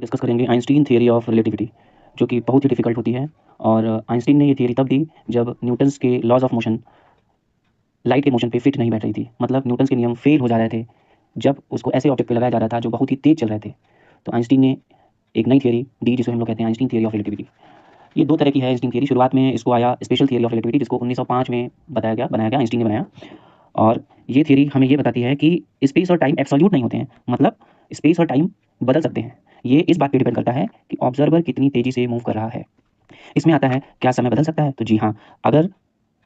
Discuss करेंगे Einstein theory of relativity, जो कि बहुत ही डिफिकल्ट होती है। और आइंस्टीन ने ये थियरी तब दी जब न्यूटन्स के लॉज ऑफ मोशन लाइट के मोशन पे फिट नहीं बैठ रही थी, मतलब न्यूटन्स के नियम फेल हो जा रहे थे जब उसको ऐसे ऑब्जेक्ट पे लगाया जा रहा था जो बहुत ही तेज चल रहे थे। तो आइंस्टीन ने एक नई थियरी दी जिसे हम लोग कहते हैं आइंस्टीन थियरी ऑफ रिलेटिविटी। ये दो तरह की है आइंस्टीन थियरी। शुरुआत में इसको आया स्पेशल थियरी ऑफ रिलेटिविटी, जिसको 1905 में बनाया गया, आइंस्टीन ने बनाया। और ये थियरी हमें ये बताती है कि स्पेस और टाइम एब्सोल्यूट नहीं होते हैं, मतलब स्पेस और टाइम बदल सकते हैं। ये इस बात पे डिपेंड करता है कि ऑब्जर्वर कितनी तेजी से मूव कर रहा है। इसमें आता है क्या समय बदल सकता है, तो जी हाँ, अगर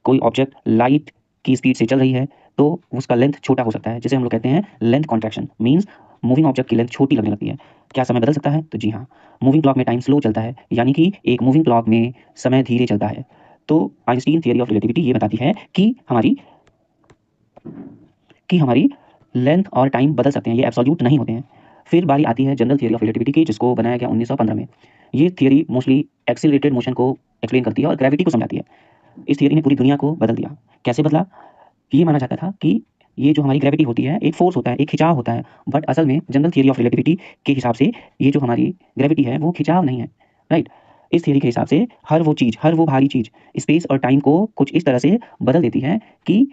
कोई ऑब्जेक्ट लाइट की स्पीड से चल रही है तो उसका लेंथ छोटा हो सकता है, जिसे हम लोग कहते हैं length contraction. Means moving object की लेंथ छोटी लगने लगती है। क्या समय बदल सकता है, तो जी हाँ, मूविंग क्लॉक में टाइम स्लो चलता है, यानी कि एक मूविंग क्लॉक में समय धीरे चलता है। तो आइंस्टीन थियरी ऑफ रिलेटिविटी ये बताती है कि हमारी लेंथ और टाइम बदल सकते हैं, ये एब्सोल्यूट नहीं होते हैं। फिर बारी आती है जनरल थियरी ऑफ रिलेटिविटी की, जिसको बनाया गया 1915 में। ये थियरी मोस्टली एक्सीलरेटेड मोशन को एक्सप्लेन करती है और ग्रेविटी को समझाती है। इस थियरी ने पूरी दुनिया को बदल दिया। कैसे बदला? ये माना जाता था कि ये जो हमारी ग्रेविटी होती है एक फोर्स होता है, एक खिंचाव होता है। बट असल में जनरल थियरी ऑफ रिलेटिविटी के हिसाब से ये जो हमारी ग्रेविटी है वो खिंचाव नहीं है, राइट। इस थियरी के हिसाब से हर वो भारी चीज स्पेस और टाइम को कुछ इस तरह से बदल देती है कि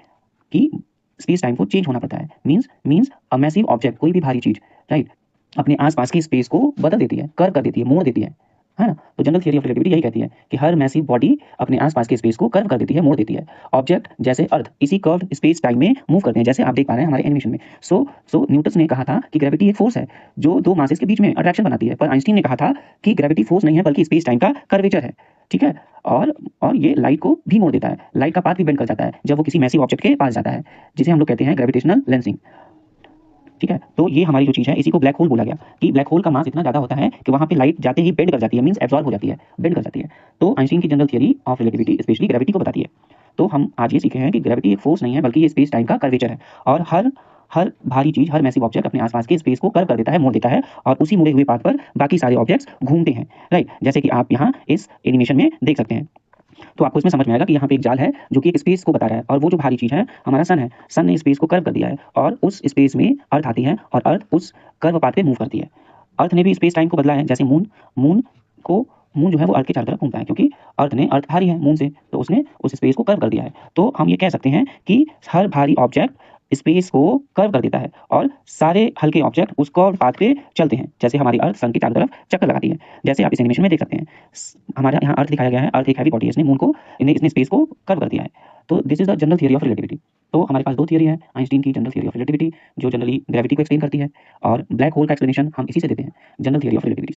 स्पेस टाइम को चेंज होना पड़ता है। मीन्स अ मैसिव ऑब्जेक्ट, कोई भी भारी चीज, राइट, अपने आसपास के स्पेस को बदल देती है, कर्व कर देती है, मोड़ देती है ना। तो जनरल थियरी ऑफ रिलेटिविटी यही कहती है कि हर मैसिव बॉडी अपने आसपास के स्पेस को कर्व कर देती है, मोड़ देती है। ऑब्जेक्ट जैसे अर्थ इसी कर्व स्पेस टाइम में मूव करते हैं, जैसे आप देख पा रहे हैं हमारे एनिमेशन में। सो न्यूटन ने कहा था कि ग्रेविटी एक फोर्स है जो दो मासेस के बीच में अट्रैक्शन बनाती है, पर आइंस्टीन ने कहा था कि ग्रेविटी फोर्स नहीं है बल्कि स्पेस टाइम का कर्वेचर है, ठीक है। और ये लाइट को भी मोड़ देता है, लाइट का पाथ भी बेंड कर जाता है जब वो किसी मैसिव ऑब्जेक्ट के पास जाता है, जिसे हम लोग कहते हैं ग्रेविटेशनल लेंसिंग, ठीक है। तो ये हमारी जो चीज है इसी को ब्लैक होल बोला गया कि ब्लैक होल का मास इतना ज्यादा होता है कि वहां पे लाइट जाते ही बेंड कर जाती है, मींस एब्जॉर्ब हो जाती है, बेंड कर जाती है। तो आइंस्टीन की general theory of relativity specially gravity को बताती है। तो हम आज ये सीखे हैं कि ग्रेविटी एक फोर्स नहीं है बल्कि ये स्पेस टाइम का कर्वेचर है। और हर हर भारी चीज, हर मैसिव ऑब्जेक्ट अपने आसपास के स्पेस को कर्व कर देता है, मोड़ देता है, और उसी मुड़े हुए पाथ पर बाकी सारे ऑब्जेक्ट्स घूमते हैं, राइट। जैसे कि आप यहाँ इस एनिमेशन में देख सकते हैं। तो आपको इसमें समझ में आएगा कि यहाँ पे एक जाल है जो कि एक स्पेस को बता रहा है, और वो जो भारी चीज है हमारा सन है। सन ने स्पेस को कर्व कर दिया है और उस स्पेस में अर्थ आती है और अर्थ उस कर्व पाथ पे मूव करती है। अर्थ ने भी स्पेस टाइम को बदला है, जैसे मून जो है वो अर्थ के चारों तरफ घूमता है, क्योंकि अर्थ भारी है मून से, तो उसने उस स्पेस को कर्व कर दिया है। तो हम ये कह सकते हैं कि हर भारी ऑब्जेक्ट स्पेस को कर्व कर देता है और सारे हल्के ऑब्जेक्ट उस कर्व पाथ पे चलते हैं, जैसे हमारी अर्थ सन के चारों तरफ चक्कर लगाती है, जैसे आप इस एनिमेशन में देख सकते हैं। हमारा यहाँ अर्थ दिखाया गया है, अर्थ एक हैवी बॉडी है, इसने स्पेस को कर्व कर दिया है। तो this is the general theory of relativity. तो हमारे पास दो थियरी है, आइंस्टीन की जनरल थियरी ऑफ रिलेटिविटी जो जनरली ग्रेविटी को एक्सप्लेन करती है, और ब्लैक होल का एक्सप्लेनेशन हम इसी से देते हैं, जनरल थियरी ऑफ रिलेटिविटी।